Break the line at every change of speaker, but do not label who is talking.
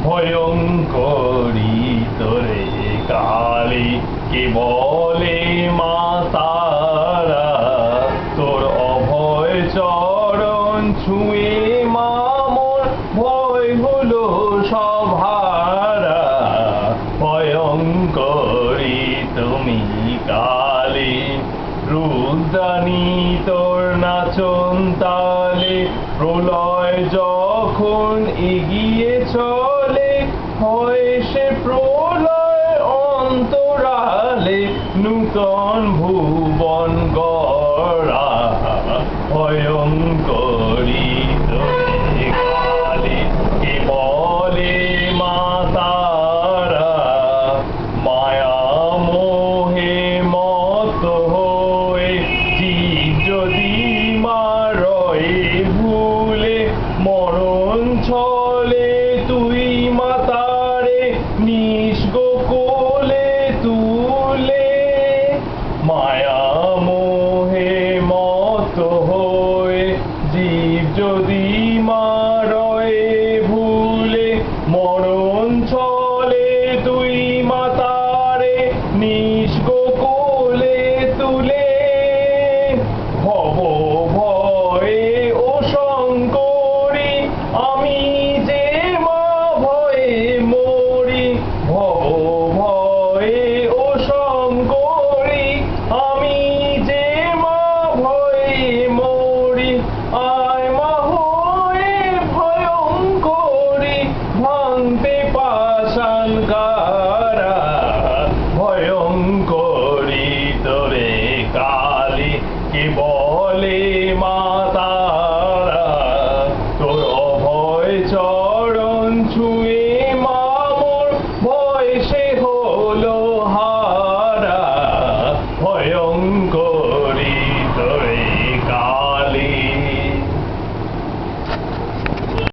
ভয়ঙ্করী তোরে কালী কে বলে মা তারা তোর অভয় চরণ ছুঁয়ে মা মোর ভয় হলো সভারা ভয়ঙ্করী তুমি কালী রুদ্রাণী তোর নাচন তালে প্রলয় যখন এগিয়ে চলে হয় সে প্রলয় অন্তরালে নূতন ভুবন গড়া ভয়ঙ্করী